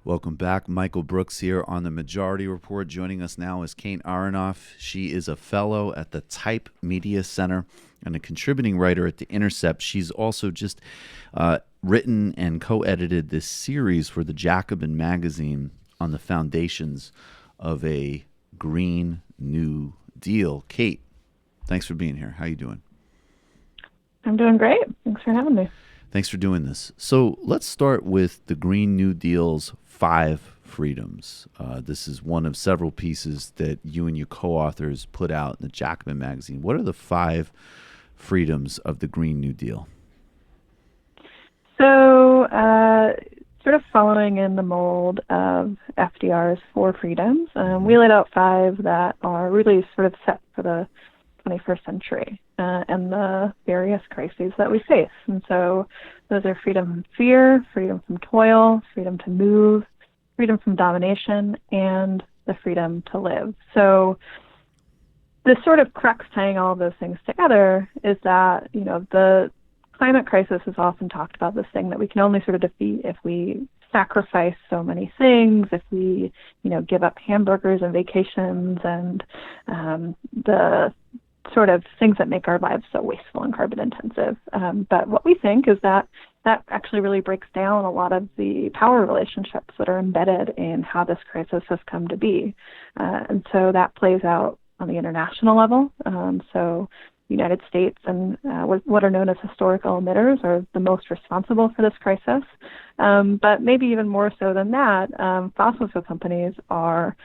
Welcome back. Michael Brooks here on the Majority Report. Joining us now is Kate Aronoff. She is a fellow at the Type Media Center and a contributing writer at The Intercept. She's also just written and co-edited this series for the Jacobin magazine on the foundations of a Green New Deal. Kate, thanks for being here. How you doing? I'm doing great. Thanks for having me. Thanks for doing this. So let's start with the Green New Deal's 5 freedoms. This is one of several pieces that you and your co-authors put out in the Jacobin magazine. What are the 5 freedoms of the Green New Deal? So, sort of following in the mold of FDR's 4 freedoms, we laid out 5 that are really sort of set for the 21st century and the various crises that we face. And so those are freedom from fear, freedom from toil, freedom to move, freedom from domination, and the freedom to live. So the sort of crux tying all of those things together is that, the climate crisis is often talked about this thing that we can only sort of defeat if we sacrifice so many things, if we, give up hamburgers and vacations and the sort of things that make our lives so wasteful and carbon intensive. But what we think is that actually really breaks down a lot of the power relationships that are embedded in how this crisis has come to be. And so that plays out on the international level. So the United States and what are known as historical emitters are the most responsible for this crisis. But maybe even more so than that, fossil fuel companies are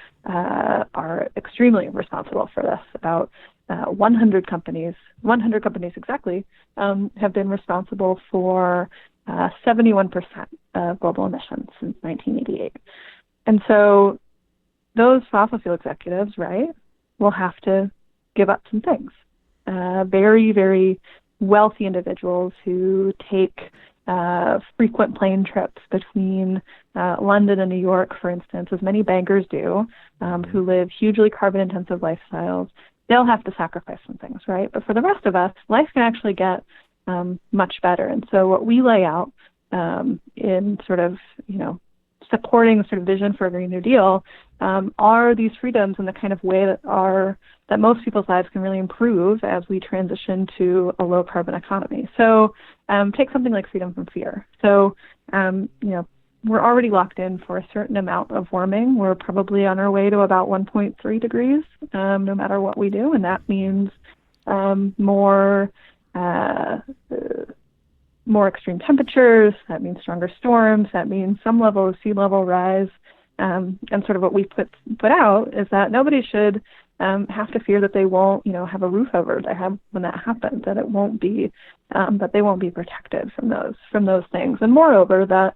extremely responsible for this. About 100 companies exactly, have been responsible for 71% of global emissions since 1988. And so those fossil fuel executives, right, will have to give up some things. Very, very wealthy individuals who take frequent plane trips between London and New York, for instance, as many bankers do, who live hugely carbon-intensive lifestyles, they'll have to sacrifice some things, right? But for the rest of us, life can actually get much better. And so what we lay out in sort of, supporting the sort of vision for a Green New Deal are these freedoms in the kind of way that most people's lives can really improve as we transition to a low carbon economy. So take something like freedom from fear. So, we're already locked in for a certain amount of warming. We're probably on our way to about 1.3 degrees, no matter what we do. And that means more extreme temperatures. That means stronger storms. That means some level of sea level rise. And sort of what we put out is that nobody should have to fear that they won't, have a roof over their head when that happens. That it won't be, that they won't be protected from those things. And moreover, that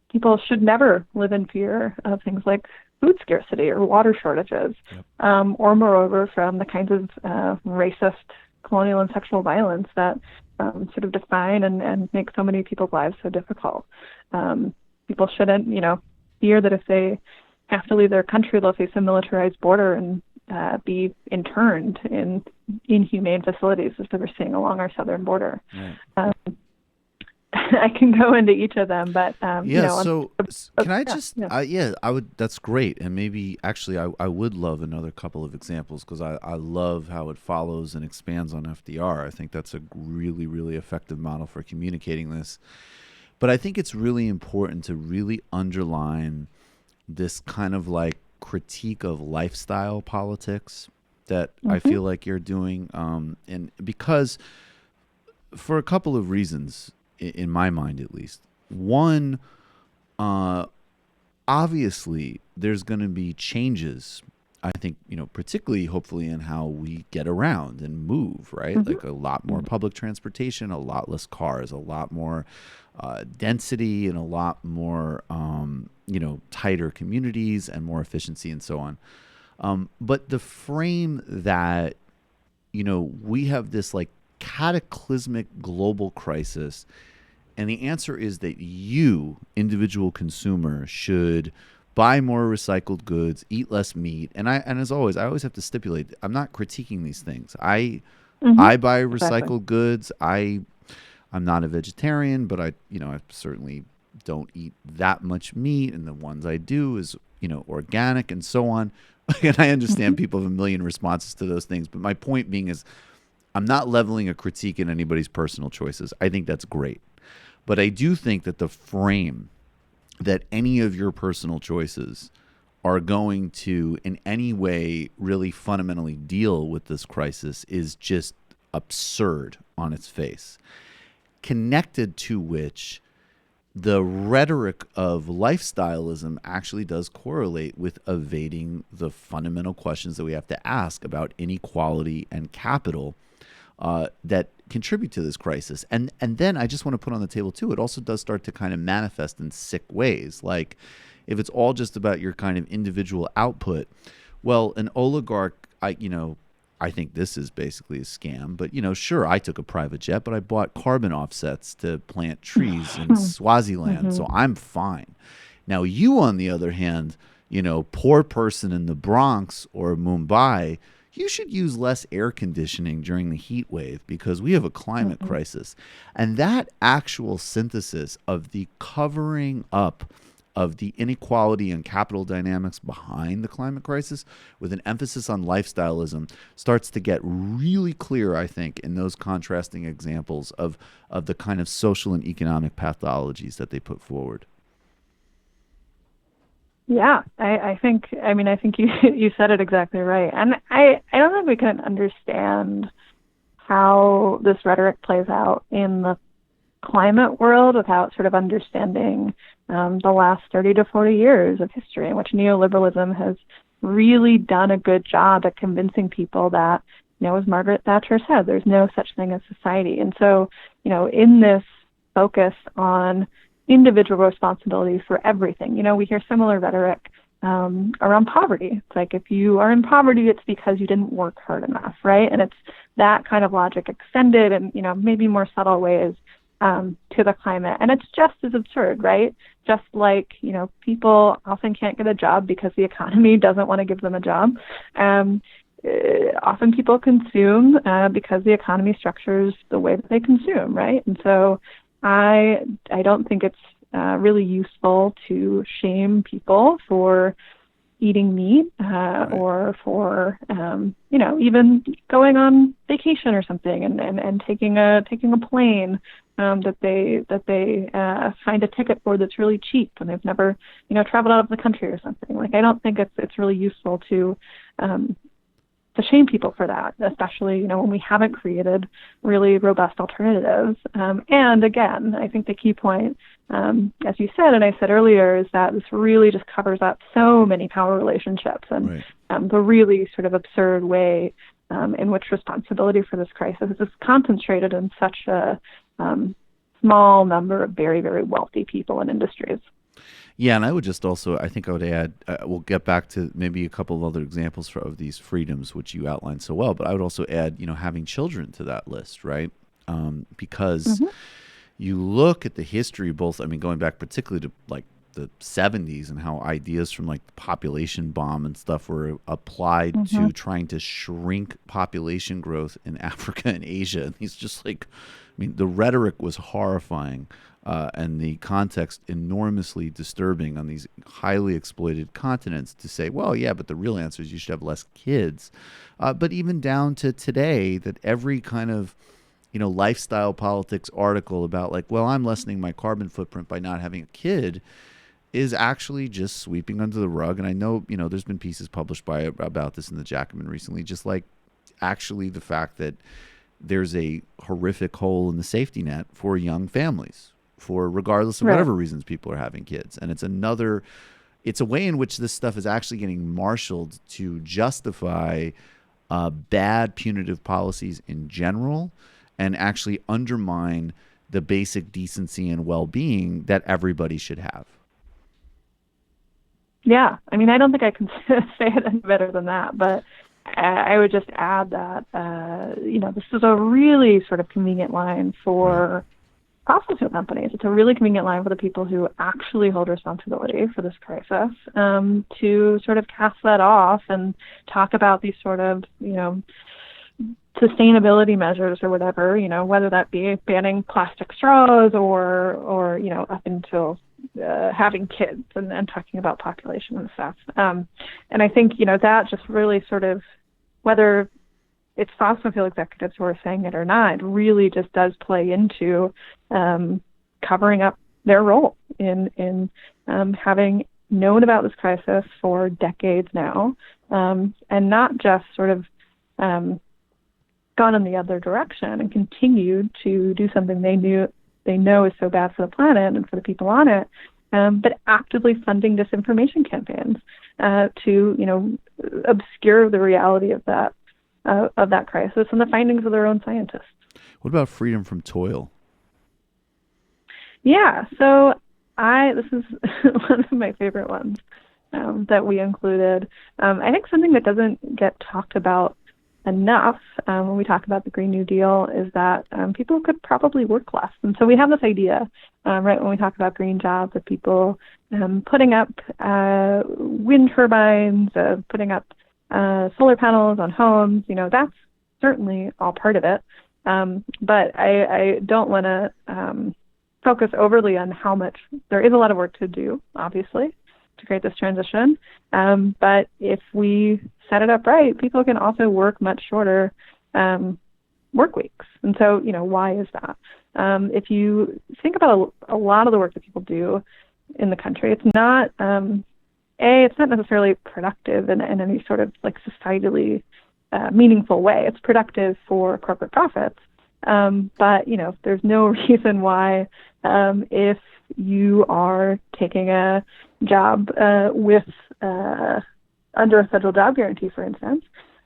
people should never live in fear of things like food scarcity or water shortages, or moreover from the kinds of racist, colonial, and sexual violence that sort of define and make so many people's lives so difficult. People shouldn't, fear that if they have to leave their country, they'll face a militarized border and be interned in inhumane facilities, as we're seeing along our southern border. Right. I can go into each of them, but So can I just? I would. That's great, and maybe actually, I would love another couple of examples because I love how it follows and expands on FDR. I think that's a really, really effective model for communicating this. But I think it's really important to really underline this kind of like critique of lifestyle politics that I feel like you're doing, and because for a couple of reasons. In my mind, at least. One, obviously, there's going to be changes, I think, particularly, hopefully, in how we get around and move, right? Like a lot more public transportation, a lot less cars, a lot more density, and a lot more, tighter communities and more efficiency and so on. But the frame that, we have this, like, cataclysmic global crisis, and the answer is that you, individual consumer, should buy more recycled goods, eat less meat, and as always, I always have to stipulate I'm not critiquing these things. I buy recycled goods. I'm not a vegetarian, but I certainly don't eat that much meat, and the ones I do is, organic and so on. And I understand people have a million responses to those things, but my point being is I'm not leveling a critique at anybody's personal choices. I think that's great. But I do think that the frame that any of your personal choices are going to in any way really fundamentally deal with this crisis is just absurd on its face. Connected to which the rhetoric of lifestyleism actually does correlate with evading the fundamental questions that we have to ask about inequality and capital that contribute to this crisis. And then I just want to put on the table too, it also does start to kind of manifest in sick ways. Like if it's all just about your kind of individual output, well, an oligarch, I think this is basically a scam, but sure, I took a private jet, but I bought carbon offsets to plant trees in Swaziland, so I'm fine. Now you, on the other hand, poor person in the Bronx or Mumbai, you should use less air conditioning during the heat wave because we have a climate crisis. And that actual synthesis of the covering up of the inequality and capital dynamics behind the climate crisis with an emphasis on lifestyleism starts to get really clear, I think, in those contrasting examples of the kind of social and economic pathologies that they put forward. Yeah, I think you said it exactly right. And I don't think we can understand how this rhetoric plays out in the climate world without sort of understanding the last 30 to 40 years of history in which neoliberalism has really done a good job at convincing people that, as Margaret Thatcher said, there's no such thing as society. And so, in this focus on individual responsibility for everything, we hear similar rhetoric around poverty. It's like if you are in poverty, it's because you didn't work hard enough, right? And it's that kind of logic extended in, maybe more subtle ways to the climate. And it's just as absurd, right? Just like, people often can't get a job because the economy doesn't want to give them a job. Often people consume because the economy structures the way that they consume, right? And so I don't think it's really useful to shame people for eating meat or for even going on vacation or something and taking a plane that they find a ticket for that's really cheap when they've never traveled out of the country or something. Like I don't think it's really useful to shame people for that, especially when we haven't created really robust alternatives. And again, I think the key point, as you said and I said earlier, is that this really just covers up so many power relationships and the really sort of absurd way in which responsibility for this crisis is concentrated in such a small number of very, very wealthy people and industries. Yeah, and I would just also, I think I would add, we'll get back to maybe a couple of other examples of these freedoms, which you outlined so well, but I would also add, having children to that list, right? Because you look at the history, going back particularly to like the 70s and how ideas from like the population bomb and stuff were applied to trying to shrink population growth in Africa and Asia. And he's just like, the rhetoric was horrifying. And the context enormously disturbing on these highly exploited continents to say, well, yeah, but the real answer is you should have less kids. But even down to today, that every kind of, lifestyle politics article about like, well, I'm lessening my carbon footprint by not having a kid is actually just sweeping under the rug. And I know, there's been pieces published about this in the Jacobin recently, just like actually the fact that there's a horrific hole in the safety net for young families, for regardless of whatever reasons people are having kids. And it's a way in which this stuff is actually getting marshaled to justify bad punitive policies in general and actually undermine the basic decency and well-being that everybody should have. Yeah, I don't think I can say it any better than that, but I would just add that, this is a really sort of convenient line for fossil fuel companies. It's a really convenient line for the people who actually hold responsibility for this crisis to sort of cast that off and talk about these sort of, sustainability measures or whatever, whether that be banning plastic straws or up until having kids and talking about population and stuff. And I think, that just really sort of, whether it's fossil fuel executives who are saying it or not, really just does play into covering up their role in having known about this crisis for decades now, and not just sort of gone in the other direction and continued to do something they know is so bad for the planet and for the people on it, but actively funding disinformation campaigns to obscure the reality of that crisis and the findings of their own scientists. What about freedom from toil? Yeah, so this is one of my favorite ones that we included. I think something that doesn't get talked about enough when we talk about the Green New Deal is that people could probably work less. And so we have this idea, right, when we talk about green jobs, of people putting up wind turbines, putting up solar panels on homes. That's certainly all part of it. But I don't want to focus overly on how much there is a lot of work to do, obviously, to create this transition. But if we set it up right, people can also work much shorter work weeks. And so, why is that? If you think about a lot of the work that people do in the country, it's not, it's not necessarily productive in any sort of like societally meaningful way. It's productive for corporate profits. But, there's no reason why, if you are taking a job with under a federal job guarantee, for instance,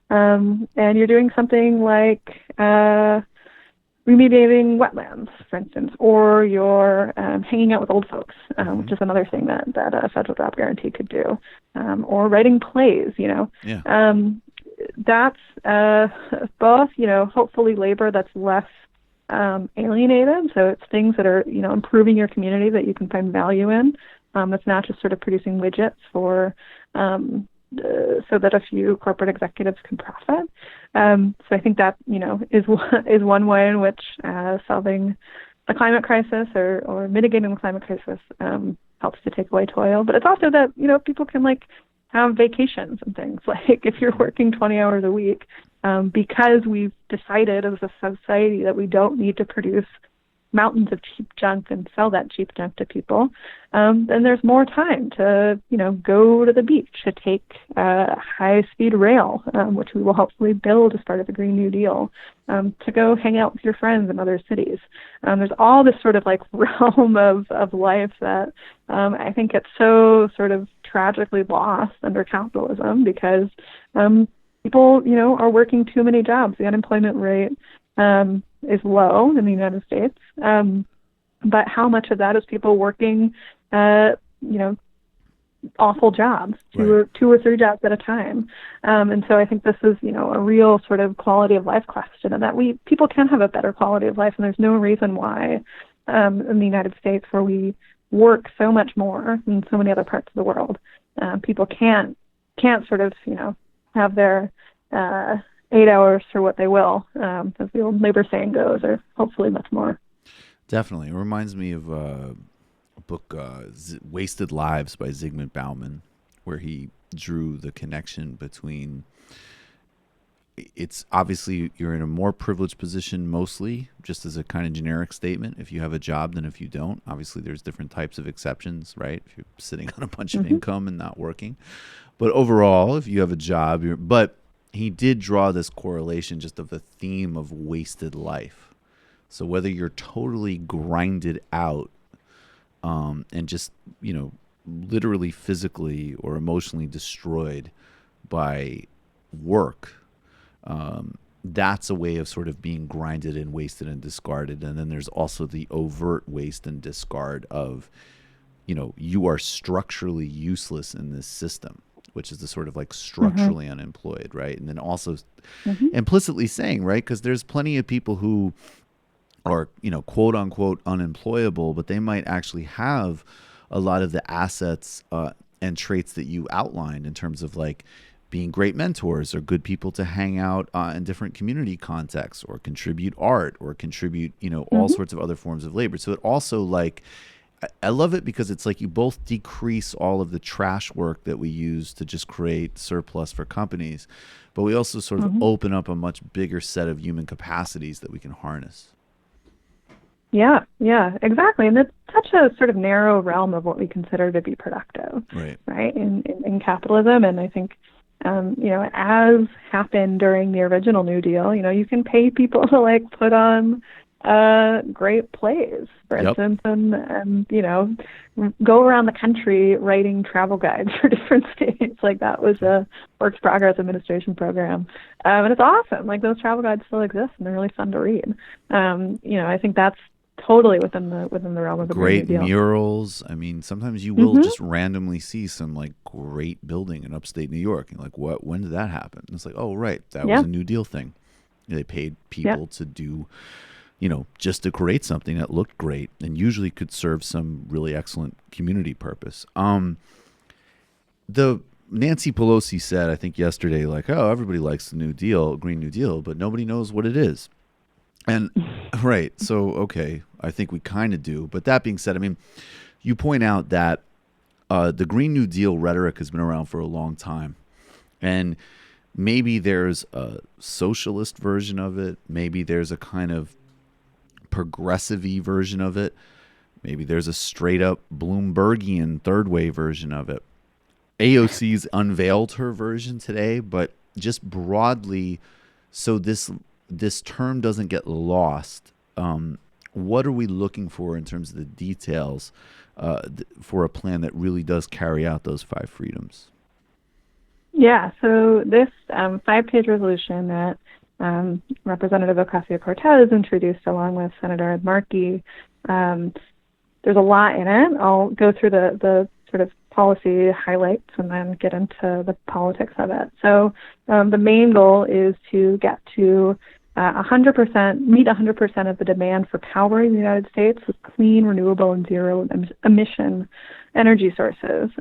and you're doing something like remediating wetlands, for instance, or you're hanging out with old folks, which is another thing that a federal job guarantee could do, or writing plays, Yeah. That's both, hopefully labor that's less alienated. So it's things that are, improving your community that you can find value in. That's not just sort of producing widgets for so that a few corporate executives can profit. So I think that, is one way in which solving the climate crisis or mitigating the climate crisis helps to take away toil. But it's also that, people can have vacations and things. Like if you're working 20 hours a week, because we've decided as a society that we don't need to produce mountains of cheap junk and sell that cheap junk to people, then there's more time to, go to the beach, to take high-speed rail, which we will hopefully build as part of the Green New Deal, to go hang out with your friends in other cities. There's all this sort of realm of life that I think it's so sort of tragically lost under capitalism because people, are working too many jobs. The unemployment rate is low in the United States, but how much of that is people working, awful jobs, two or three jobs at a time, and so I think this is, a real sort of quality of life question, and that people can have a better quality of life, and there's no reason why in the United States, where we work so much more than so many other parts of the world, people can't sort of, have their 8 hours for what they will, as the old labor saying goes, or hopefully much more. Definitely. It reminds me of a book, Wasted Lives by Zygmunt Bauman, where he drew the connection between, it's obviously you're in a more privileged position mostly, just as a kind of generic statement, if you have a job than if you don't. Obviously, there's different types of exceptions, right? If you're sitting on a bunch of income and not working. But overall, if you have a job, but he did draw this correlation just of the theme of wasted life. So whether you're totally grinded out and just, literally physically or emotionally destroyed by work, that's a way of sort of being grinded and wasted and discarded. And then there's also the overt waste and discard of, you are structurally useless in this system, which is the sort of structurally unemployed, right? And then also implicitly saying, right, because there's plenty of people who are, quote unquote unemployable, but they might actually have a lot of the assets and traits that you outlined in terms of being great mentors or good people to hang out in different community contexts or contribute art or contribute, all sorts of other forms of labor. So it also I love it because it's like you both decrease all of the trash work that we use to just create surplus for companies, but we also sort of open up a much bigger set of human capacities that we can harness. Yeah, exactly. And it's such a sort of narrow realm of what we consider to be productive, right? In capitalism. And I think, as happened during the original New Deal, you can pay people to put on great plays, for instance, and go around the country writing travel guides for different states. That was a Works Progress Administration program, and it's awesome. Those travel guides still exist, and they're really fun to read. I think that's totally within the realm of the great Green New Deal. Murals. I mean, sometimes you will just randomly see some great building in upstate New York, and what? When did that happen? And it's oh, right, that was a New Deal thing. They paid people to do, just to create something that looked great and usually could serve some really excellent community purpose. The Nancy Pelosi said, I think yesterday, oh, everybody likes the New Deal, Green New Deal, but nobody knows what it is. And right, so okay, I think we kind of do. But that being said, I mean, you point out that the Green New Deal rhetoric has been around for a long time, and maybe there's a socialist version of it. Maybe there's a kind of progressive-y version of it. Maybe there's a straight-up Bloombergian third-way version of it. AOC's unveiled her version today, but just broadly, so this term doesn't get lost. What are we looking for in terms of the details for a plan that really does carry out those 5 freedoms? Yeah, so this 5-page resolution that Representative Ocasio-Cortez introduced along with Senator Ed Markey, there's a lot in it. I'll go through the sort of policy highlights and then get into the politics of it. So the main goal is to get to 100%, meet 100% of the demand for power in the United States with clean, renewable, and zero emission energy sources,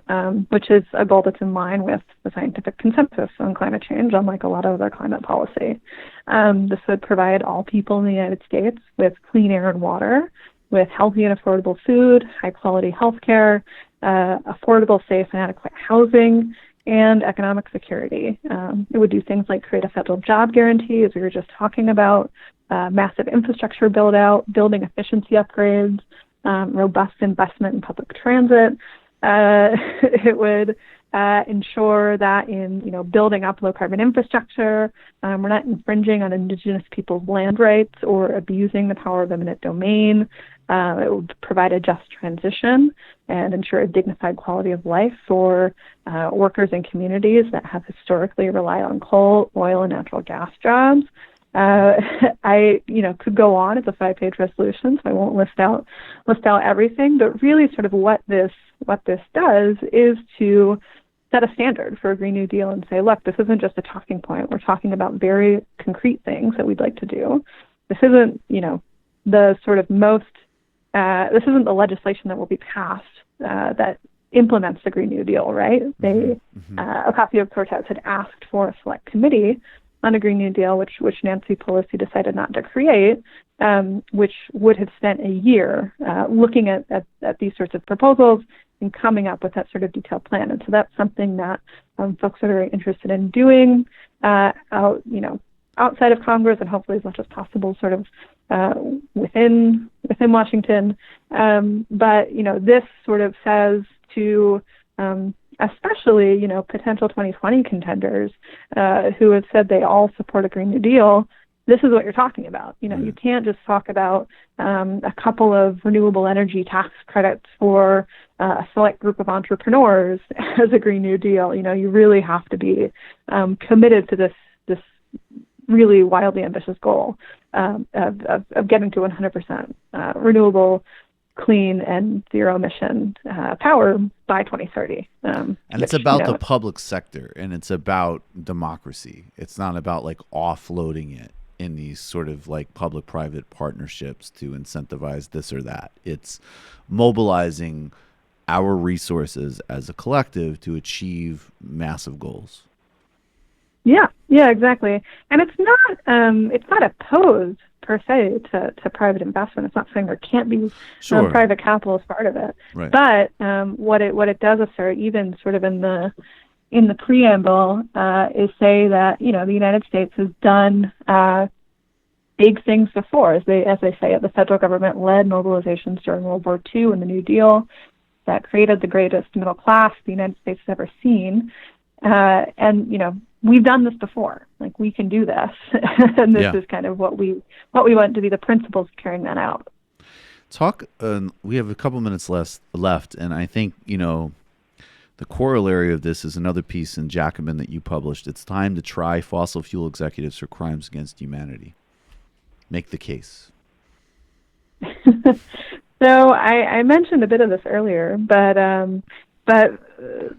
which is a goal that's in line with the scientific consensus on climate change, unlike a lot of other climate policy. This would provide all people in the United States with clean air and water, with healthy and affordable food, high-quality health care, affordable, safe, and adequate housing, and economic security. It would do things like create a federal job guarantee, as we were just talking about, massive infrastructure build-out, building efficiency upgrades, robust investment in public transit. It would ensure that in building up low-carbon infrastructure, we're not infringing on Indigenous people's land rights or abusing the power of eminent domain. It would provide a just transition and ensure a dignified quality of life for workers and communities that have historically relied on coal, oil, and natural gas jobs. I could go on. It's a 5-page resolution, so I won't list out everything. But really, sort of what this does is to set a standard for a Green New Deal and say, look, this isn't just a talking point. We're talking about very concrete things that we'd like to do. This isn't, the sort of most. This isn't the legislation that will be passed that implements the Green New Deal, right? Ocasio-Cortez had asked for a select committee on a Green New Deal, which Nancy Pelosi decided not to create, which would have spent a year looking at these sorts of proposals and coming up with that sort of detailed plan. And so that's something that folks are very interested in doing, outside of Congress and hopefully as much as possible sort of within Washington. But, this sort of says to especially, potential 2020 contenders who have said they all support a Green New Deal, this is what you're talking about. You can't just talk about a couple of renewable energy tax credits for a select group of entrepreneurs as a Green New Deal. You really have to be committed to this really wildly ambitious goal of getting to 100% renewable, clean, and zero emission power by 2030. And it's about the public sector, and it's about democracy. It's not about offloading it in these sort of public-private partnerships to incentivize this or that. It's mobilizing our resources as a collective to achieve massive goals. Yeah, exactly. And it's not opposed per se to private investment. It's not saying there can't be Sure. private capital as part of it. Right. But what it does assert, even sort of in the preamble, is say that the United States has done big things before. As they say it, the federal government led mobilizations during World War II and the New Deal that created the greatest middle class the United States has ever seen. And we've done this before. Like, we can do this, and this is kind of what we want to be the principles of carrying that out. We have a couple minutes left, and I think the corollary of this is another piece in Jacobin that you published. It's time to try fossil fuel executives for crimes against humanity. Make the case. So I mentioned a bit of this earlier, but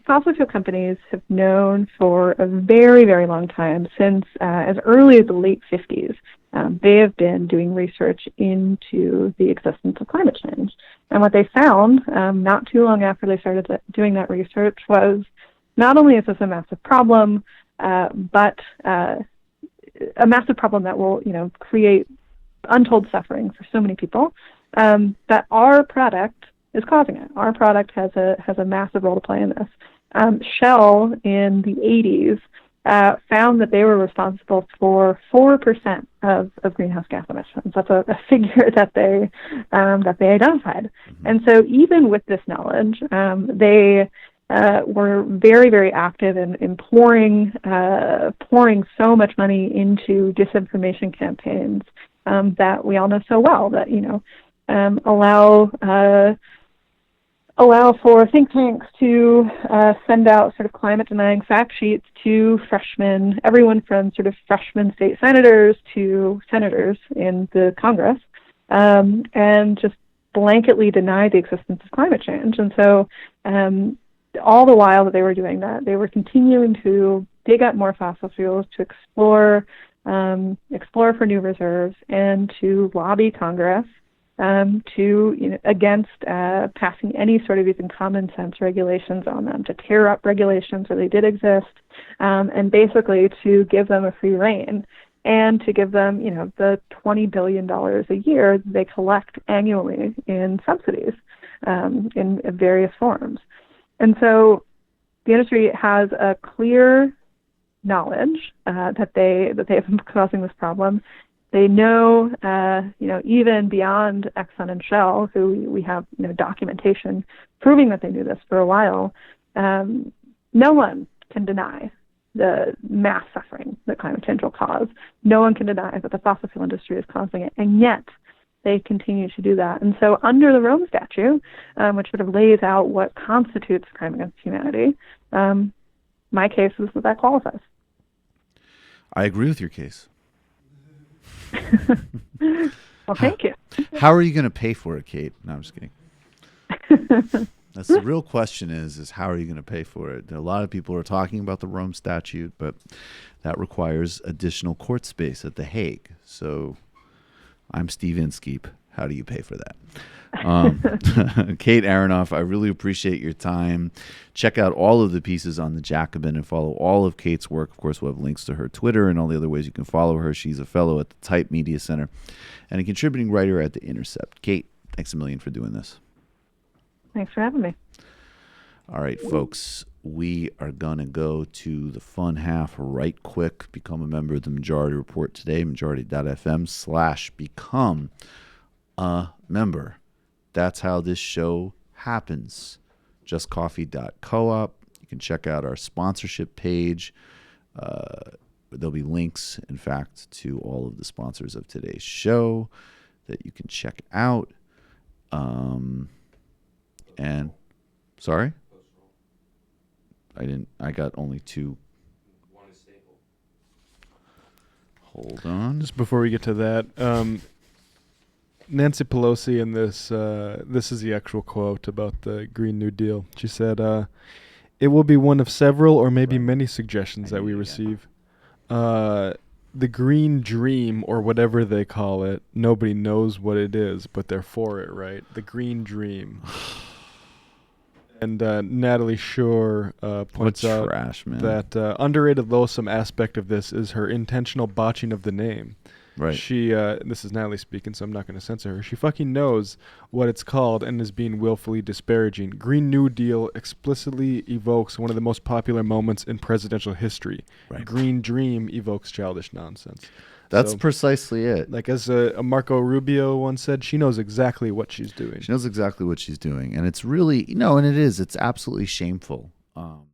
fossil fuel companies have known for a very, very long time, since as early as the late 50s, they have been doing research into the existence of climate change. And what they found, not too long after they started doing that research, was not only is this a massive problem, but a massive problem that will, create untold suffering for so many people, that our product is causing it. Our product has a massive role to play in this. Shell in the 80s found that they were responsible for 4% of greenhouse gas emissions. That's a figure that they identified. Mm-hmm. And so even with this knowledge, they were very, very active in pouring so much money into disinformation campaigns that we all know so well, that allow for think tanks to send out sort of climate-denying fact sheets to freshmen, everyone from sort of freshman state senators to senators in the Congress, and just blanketly deny the existence of climate change. And so all the while that they were doing that, they were continuing to dig up more fossil fuels, to explore for new reserves, and to lobby Congress against passing any sort of even common sense regulations on them, to tear up regulations where they did exist, and basically to give them a free rein, and to give them, the $20 billion a year they collect annually in subsidies in various forms. And so the industry has a clear knowledge that they have been causing this problem. They know, even beyond Exxon and Shell, who we have documentation proving that they knew this for a while, no one can deny the mass suffering that climate change will cause. No one can deny that the fossil fuel industry is causing it, and yet they continue to do that. And so under the Rome Statute, which sort of lays out what constitutes crime against humanity, my case is that qualifies. I agree with your case. Well, thank you. How are you going to pay for it, Kate? No, I'm just kidding. That's the real question is how are you going to pay for it? A lot of people are talking about the Rome Statute, but that requires additional court space at The Hague. So I'm Steve Inskeep. How do you pay for that? Kate Aronoff, I really appreciate your time. Check out all of the pieces on the Jacobin and follow all of Kate's work. Of course, we'll have links to her Twitter and all the other ways you can follow her. She's a fellow at the Type Media Center and a contributing writer at The Intercept. Kate, thanks a million for doing this. Thanks for having me. All right, folks, we are going to go to the fun half right quick. Become a member of the Majority Report today, majority.fm/become a member. That's how this show happens. JustCoffee.coop. You can check out our sponsorship page. There'll be links, in fact, to all of the sponsors of today's show that you can check out. And sorry, I got only two. One is staple. Hold on. Just before we get to that, Nancy Pelosi in this is the actual quote about the Green New Deal. She said, it will be one of several or maybe many suggestions that we receive. The green dream, or whatever they call it, nobody knows what it is, but they're for it, right? The green dream. And Natalie Shore points What out trash, man. that underrated loathsome aspect of this is her intentional botching of the name. Right. She, this is Natalie speaking, so I'm not going to censor her. She fucking knows what it's called and is being willfully disparaging. Green New Deal explicitly evokes one of the most popular moments in presidential history. Right. Green Dream evokes childish nonsense. That's So, precisely it. like as a Marco Rubio once said, she knows exactly what she's doing. She knows exactly what she's doing. And it's really, and it's absolutely shameful.